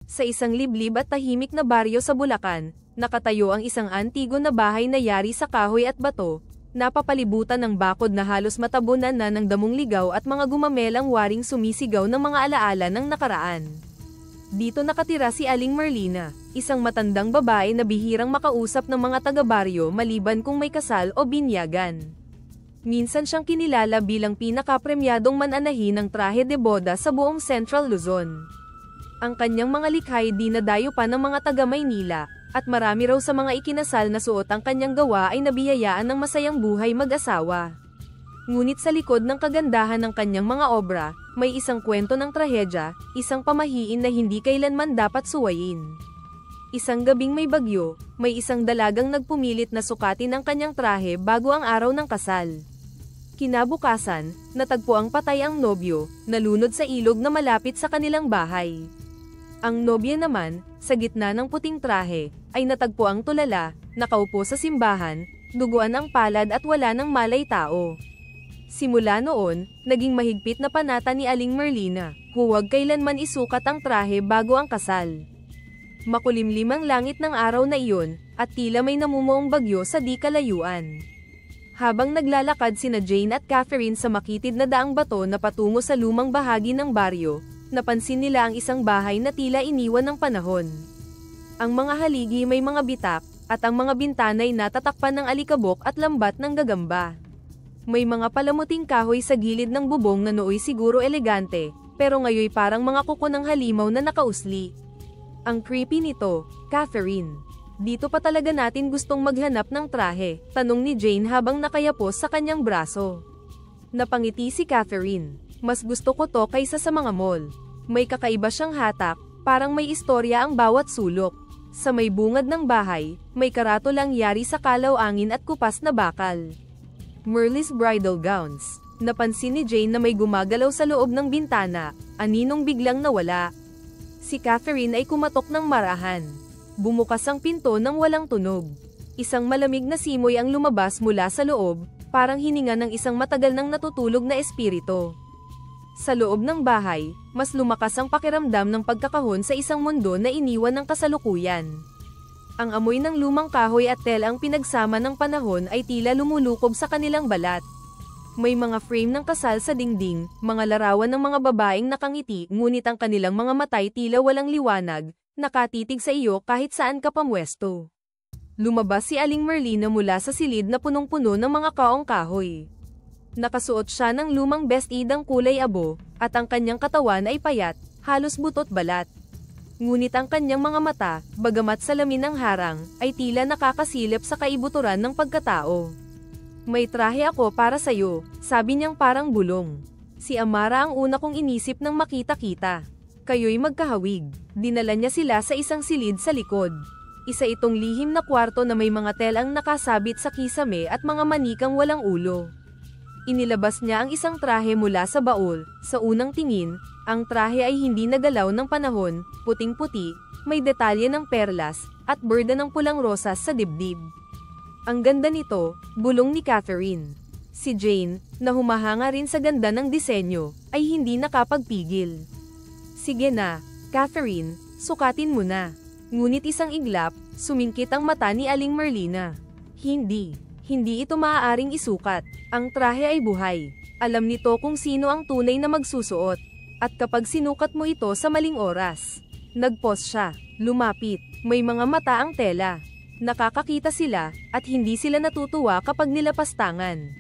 Sa isang liblib at tahimik na baryo sa Bulacan, nakatayo ang isang antigo na bahay na yari sa kahoy at bato, napapalibutan ng bakod na halos matabunan na ng damong ligaw at mga gumamelang waring sumisigaw ng mga alaala ng nakaraan. Dito nakatira si Aling Merlina, isang matandang babae na bihirang makausap ng mga taga-baryo maliban kung may kasal o binyagan. Minsan siyang kinilala bilang pinakapremyadong mananahin ng trahe de boda sa buong Central Luzon. Ang kanyang mga likha'y dinadayo pa ng mga taga-Maynila, at marami raw sa mga ikinasal na suot ang kanyang gawa ay nabiyayaan ng masayang buhay mag-asawa. Ngunit sa likod ng kagandahan ng kanyang mga obra, may isang kwento ng trahedya, isang pamahiin na hindi kailanman dapat suwayin. Isang gabing may bagyo, may isang dalagang nagpumilit na sukatin ang kanyang trahe bago ang araw ng kasal. Kinabukasan, natagpo ang patay ang nobyo, nalunod sa ilog na malapit sa kanilang bahay. Ang nobya naman, sa gitna ng puting trahe, ay natagpo ang tulala, nakaupo sa simbahan, duguan ang palad at wala ng malay tao. Simula noon, naging mahigpit na panata ni Aling Merlina, huwag kailanman isukat ang trahe bago ang kasal. Makulimlim ang langit ng araw na iyon, at tila may namumuong bagyo sa di kalayuan. Habang naglalakad sina Jane at Catherine sa makitid na daang bato na patungo sa lumang bahagi ng baryo, napansin nila ang isang bahay na tila iniwan ng panahon. Ang mga haligi may mga bitak, at ang mga bintana'y natatakpan ng alikabok at lambat ng gagamba. May mga palamuting kahoy sa gilid ng bubong na nooy siguro elegante, pero ngayoy parang mga kuko ng halimaw na nakausli. Ang creepy nito, Catherine. Dito pa talaga natin gustong maghanap ng trahe, tanong ni Jane habang nakayapos sa kanyang braso. Napangiti si Catherine. Mas gusto ko to kaysa sa mga mall. May kakaiba siyang hatak, parang may istorya ang bawat sulok. Sa may bungad ng bahay, may karatolang yari sa kalaw-angin at kupas na bakal. Merle's bridal gowns. Napansin ni Jane na may gumagalaw sa loob ng bintana, aninong biglang nawala. Si Catherine ay kumatok ng marahan. Bumukas ang pinto nang walang tunog. Isang malamig na simoy ang lumabas mula sa loob, parang hininga ng isang matagal nang natutulog na espiritu. Sa loob ng bahay, mas lumakas ang pakiramdam ng pagkakahon sa isang mundo na iniwan ng kasalukuyan. Ang amoy ng lumang kahoy at tela ang pinagsama ng panahon ay tila lumulukob sa kanilang balat. May mga frame ng kasal sa dingding, mga larawan ng mga babaeng nakangiti, ngunit ang kanilang mga matay tila walang liwanag, nakatitig sa iyo kahit saan ka pamwesto. Lumabas si Aling Merlina mula sa silid na punong-puno ng mga kaong kahoy. Nakasuot siya ng lumang best-idang kulay abo, at ang kanyang katawan ay payat, halos butot balat. Ngunit ang kanyang mga mata, bagamat salamin ng harang, ay tila nakakasilip sa kaibuturan ng pagkatao. May trahe ako para sa'yo, sabi niyang parang bulong. Si Amara ang una kong inisip nang makita-kita. Kayo'y magkahawig. Dinala niya sila sa isang silid sa likod. Isa itong lihim na kwarto na may mga telang nakasabit sa kisame at mga manikang walang ulo. Inilabas niya ang isang trahe mula sa baul. Sa unang tingin, ang trahe ay hindi nagalaw ng panahon, puting-puti, may detalye ng perlas, at borda ng pulang rosas sa dibdib. Ang ganda nito, bulong ni Catherine. Si Jane, na humahanga rin sa ganda ng disenyo, ay hindi nakapagpigil. Sige na, Catherine, sukatin mo na. Ngunit isang iglap, sumingkit ang mata ni Aling Merlina. Hindi ito maaaring isukat. Ang trahe ay buhay. Alam nito kung sino ang tunay na magsusuot. At kapag sinukat mo ito sa maling oras. Nagpos siya, lumapit, may mga mata ang tela. Nakakakita sila, at hindi sila natutuwa kapag nilapastangan.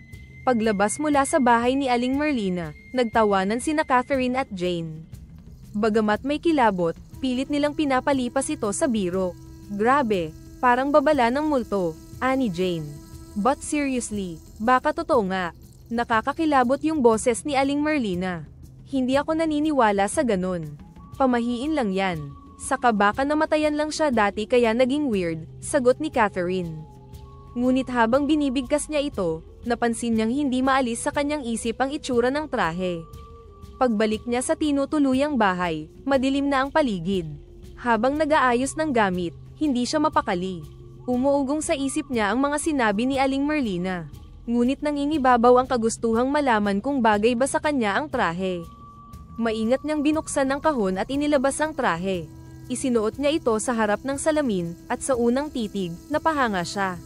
Paglabas mula sa bahay ni Aling Merlina, nagtawanan sina Catherine at Jane. Bagamat may kilabot, pilit nilang pinapalipas ito sa biro. Grabe, parang babala ng multo, ani Jane. But seriously, baka totoo nga. Nakakakilabot yung boses ni Aling Merlina. Hindi ako naniniwala sa ganun. Pamahiin lang yan. Saka baka namatayan lang siya dati kaya naging weird, sagot ni Catherine. Ngunit habang binibigkas niya ito, napansin niyang hindi maalis sa kanyang isip ang itsura ng trahe. Pagbalik niya sa tinutuluyang bahay, madilim na ang paligid. Habang nag-aayos ng gamit, hindi siya mapakali. Umuugong sa isip niya ang mga sinabi ni Aling Merlina. Ngunit nangingibabaw ang kagustuhang malaman kung bagay ba sa kanya ang trahe. Maingat niyang binuksan ang kahon at inilabas ang trahe. Isinuot niya ito sa harap ng salamin, at sa unang titig, napahanga siya.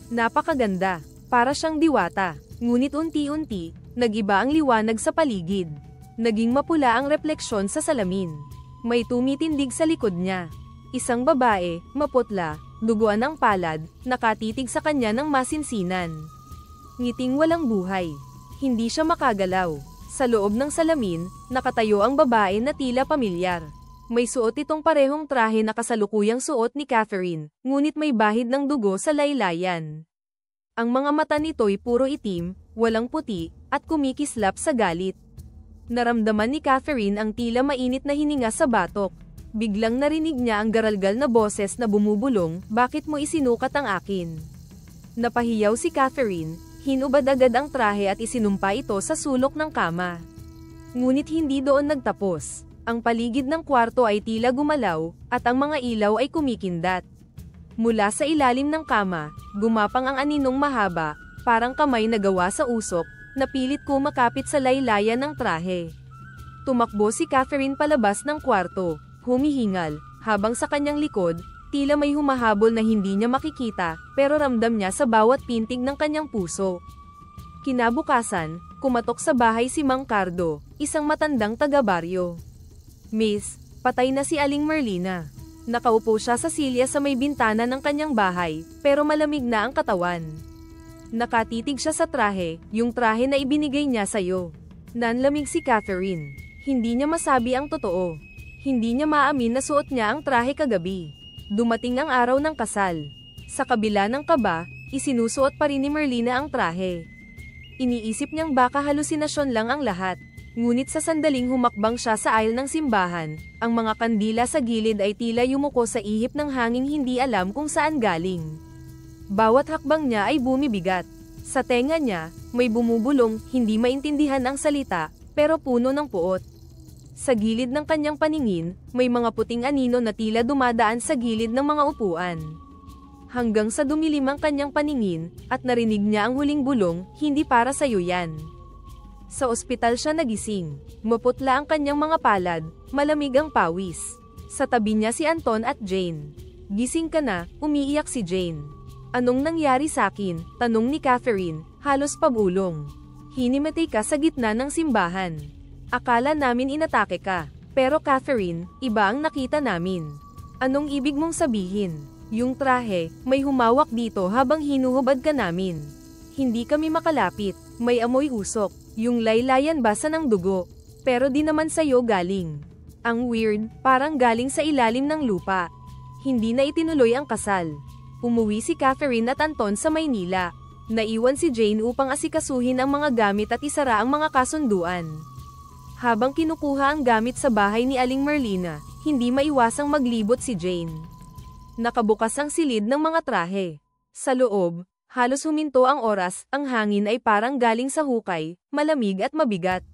Napakaganda, para siyang diwata, ngunit unti-unti, nag-iba ang liwanag sa paligid. Naging mapula ang refleksyon sa salamin. May tumitindig sa likod niya. Isang babae, maputla, duguan ang palad, nakatitig sa kanya ng masinsinan. Ngiting walang buhay. Hindi siya makagalaw. Sa loob ng salamin, nakatayo ang babae na tila pamilyar. May suot itong parehong trahe na kasalukuyang suot ni Catherine, ngunit may bahid ng dugo sa laylayan. Ang mga mata nito'y puro itim, walang puti, at kumikislap sa galit. Naramdaman ni Catherine ang tila mainit na hininga sa batok. Biglang narinig niya ang garalgal na boses na bumubulong, "Bakit mo isinukat ang akin?" Napahiyaw si Catherine, hinubad agad ang trahe at isinumpa ito sa sulok ng kama. Ngunit hindi doon nagtapos. Ang paligid ng kwarto ay tila gumalaw, at ang mga ilaw ay kumikindat. Mula sa ilalim ng kama, gumapang ang aninong mahaba, parang kamay na gawa sa usok, na pilit kumakapit sa laylayan ng trahe. Tumakbo si Catherine palabas ng kwarto, humihingal, habang sa kanyang likod, tila may humahabol na hindi niya makikita, pero ramdam niya sa bawat pintig ng kanyang puso. Kinabukasan, kumatok sa bahay si Mang Cardo, isang matandang taga-baryo. "Miss, patay na si Aling Merlina." Nakaupo siya sa silya sa may bintana ng kanyang bahay, pero malamig na ang katawan. Nakatitig siya sa trahe, yung trahe na ibinigay niya sa'yo. Nanlamig si Catherine. Hindi niya masabi ang totoo. Hindi niya maamin na suot niya ang trahe kagabi. Dumating ang araw ng kasal. Sa kabila ng kaba, isinusuot pa rin ni Merlina ang trahe. Iniisip niyang baka halusinasyon lang ang lahat. Ngunit sa sandaling humakbang siya sa aisle ng simbahan, ang mga kandila sa gilid ay tila yumuko sa ihip ng hanging hindi alam kung saan galing. Bawat hakbang niya ay bumibigat. Sa tenga niya, may bumubulong, hindi maintindihan ang salita, pero puno ng puot. Sa gilid ng kanyang paningin, may mga puting anino na tila dumadaan sa gilid ng mga upuan. Hanggang sa dumilim ang kanyang paningin, at narinig niya ang huling bulong, "Hindi para sa'yo yan." Sa ospital siya nagising. Maputla ang kanyang mga palad, malamig ang pawis. Sa tabi niya si Anton at Jane. "Gising ka na," umiiyak si Jane. "Anong nangyari sa'kin?" tanong ni Catherine, halos pabulong. "Hinimatay ka sa gitna ng simbahan. Akala namin inatake ka. Pero Catherine, iba ang nakita namin." "Anong ibig mong sabihin?" "Yung trahe, may humawak dito habang hinuhubad ka namin. Hindi kami makalapit, may amoy usok. Yung laylayan basa ng dugo. Pero di naman sa'yo galing. Ang weird, parang galing sa ilalim ng lupa." Hindi na itinuloy ang kasal. Umuwi si Catherine at Anton sa Maynila. Naiwan si Jane upang asikasuhin ang mga gamit at isara ang mga kasunduan. Habang kinukuha ang gamit sa bahay ni Aling Merlina, hindi maiwasang maglibot si Jane. Nakabukas ang silid ng mga trahe. Sa loob, halos huminto ang oras, ang hangin ay parang galing sa hukay, malamig at mabigat.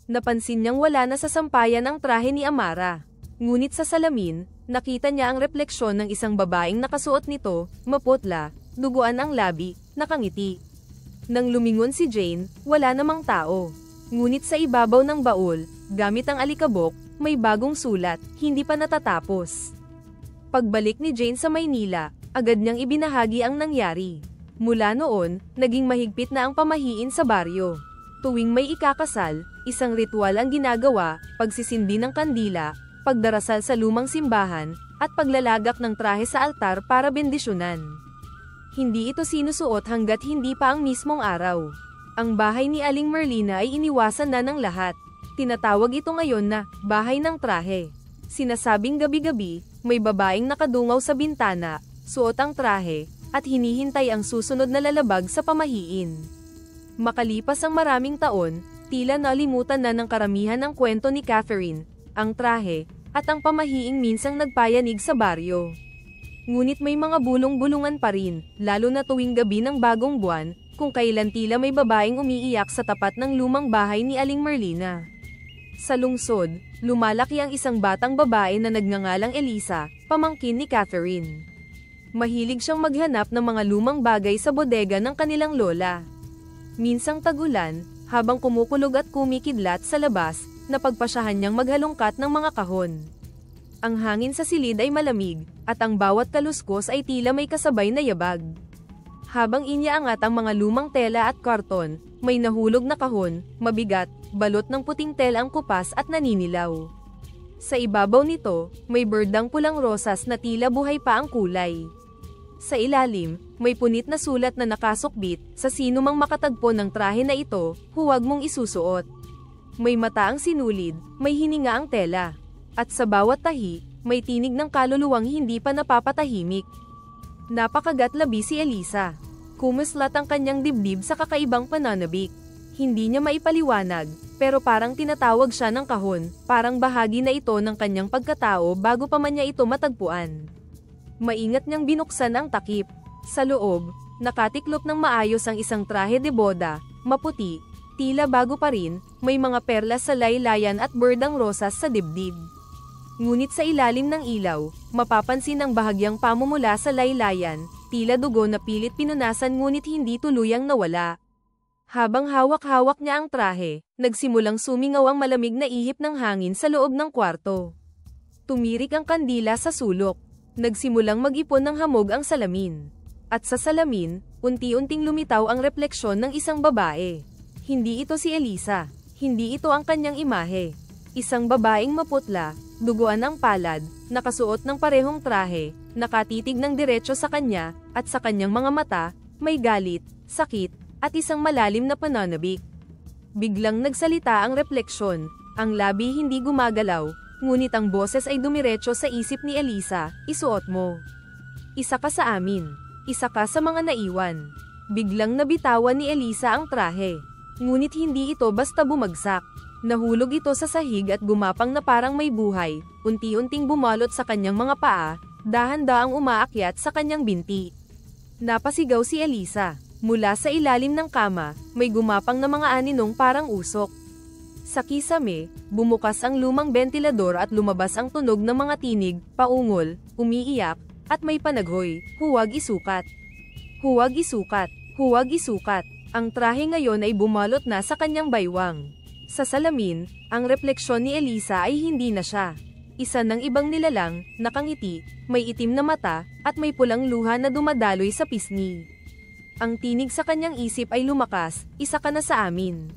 Napansin niyang wala na sa sampayan ang trahe ni Amara. Ngunit sa salamin, nakita niya ang refleksyon ng isang babaeng nakasuot nito, maputla, duguan ang labi, nakangiti. Nang lumingon si Jane, wala namang tao. Ngunit sa ibabaw ng baul, gamit ang alikabok, may bagong sulat, hindi pa natatapos. Pagbalik ni Jane sa Maynila, agad niyang ibinahagi ang nangyari. Mula noon, naging mahigpit na ang pamahiin sa baryo. Tuwing may ikakasal, isang ritual ang ginagawa, pagsisindi ng kandila, pagdarasal sa lumang simbahan, at paglalagak ng trahe sa altar para bendisyonan. Hindi ito sinusuot hanggat hindi pa ang mismong araw. Ang bahay ni Aling Merlina ay iniwasan na ng lahat. Tinatawag ito ngayon na, bahay ng trahe. Sinasabing gabi-gabi, may babaeng nakadungaw sa bintana, suot ang trahe, at hinihintay ang susunod na lalabag sa pamahiin. Makalipas ang maraming taon, tila nalimutan na ng karamihan ang kwento ni Catherine, ang trahe, at ang pamahiing minsang nagpayanig sa baryo. Ngunit may mga bulong-bulungan pa rin, lalo na tuwing gabi ng bagong buwan, kung kailan tila may babaeng umiiyak sa tapat ng lumang bahay ni Aling Merlina. Sa lungsod, lumalaki ang isang batang babae na nagngangalang Elisa, pamangkin ni Catherine. Mahilig siyang maghanap ng mga lumang bagay sa bodega ng kanilang lola. Minsang tagulan, habang kumukulog at kumikidlat sa labas, napagpasyahan niyang maghalongkat ng mga kahon. Ang hangin sa silid ay malamig, at ang bawat kaluskos ay tila may kasabay na yabag. Habang iniaangat ang mga lumang tela at karton, may nahulog na kahon, mabigat, balot ng puting tela ang kupas at naninilaw. Sa ibabaw nito, may berdang pulang rosas na tila buhay pa ang kulay. Sa ilalim, may punit na sulat na nakasukbit, sa sino mang makatagpo ng trahe na ito, huwag mong isusuot. May mata ang sinulid, may hininga ang tela. At sa bawat tahi, may tinig ng kaluluwang hindi pa napapatahimik. Napakagatlabi si Elisa. Kumuslat ang kanyang dibdib sa kakaibang pananabik. Hindi niya maipaliwanag, pero parang tinatawag siya ng kahon, parang bahagi na ito ng kanyang pagkatao bago pa man niya ito matagpuan. Maingat niyang binuksan ang takip. Sa loob, nakatiklop ng maayos ang isang trahe de boda, maputi, tila bago pa rin, may mga perlas sa laylayan at berdang rosas sa dibdib. Ngunit sa ilalim ng ilaw, mapapansin ang bahagyang pamumula sa laylayan, tila dugo na pilit pinunasan ngunit hindi tuluyang nawala. Habang hawak-hawak niya ang trahe, nagsimulang sumingaw ang malamig na ihip ng hangin sa loob ng kwarto. Tumirik ang kandila sa sulok. Nagsimulang mag-ipon ng hamog ang salamin. At sa salamin, unti-unting lumitaw ang refleksyon ng isang babae. Hindi ito si Elisa. Hindi ito ang kanyang imahe. Isang babaeng maputla, duguan ang palad, nakasuot ng parehong trahe, nakatitig ng diretso sa kanya, at sa kanyang mga mata, may galit, sakit, at isang malalim na pananabik. Biglang nagsalita ang refleksyon, ang labi hindi gumagalaw, ngunit ang boses ay dumiretso sa isip ni Elisa, isuot mo. Isa ka sa amin. Isa ka sa mga naiwan. Biglang nabitawan ni Elisa ang trahe. Ngunit hindi ito basta bumagsak. Nahulog ito sa sahig at gumapang na parang may buhay, unti-unting bumalot sa kanyang mga paa, dahan-daang umaakyat sa kanyang binti. Napasigaw si Elisa. Mula sa ilalim ng kama, may gumapang na mga aninong parang usok. Sa kisame, bumukas ang lumang bentilador at lumabas ang tunog ng mga tinig, paungol, umiiyak, at may panaghoy, huwag isukat. Huwag isukat, huwag isukat. Ang trahe ngayon ay bumalot na sa kanyang baywang. Sa salamin, ang refleksyon ni Elisa ay hindi na siya. Isa ng ibang nilalang, nakangiti, may itim na mata, at may pulang luha na dumadaloy sa pisngi. Ang tinig sa kanyang isip ay lumakas, isa ka na sa amin.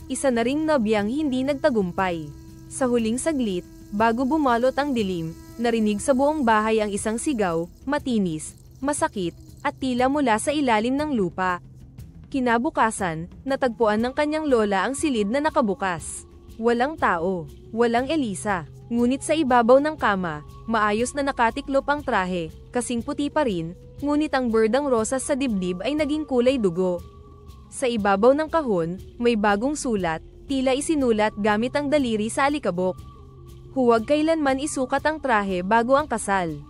Isa na ring nabiyang hindi nagtagumpay. Sa huling saglit, bago bumalot ang dilim, narinig sa buong bahay ang isang sigaw, matinis, masakit, at tila mula sa ilalim ng lupa. Kinabukasan, natagpuan ng kanyang lola ang silid na nakabukas. Walang tao, walang Elisa, ngunit sa ibabaw ng kama, maayos na nakatiklop ang trahe, kasing puti pa rin, ngunit ang berdang rosas sa dibdib ay naging kulay dugo. Sa ibabaw ng kahon, may bagong sulat, tila isinulat gamit ang daliri sa alikabok. Huwag kailanman isukat ang trahe bago ang kasal.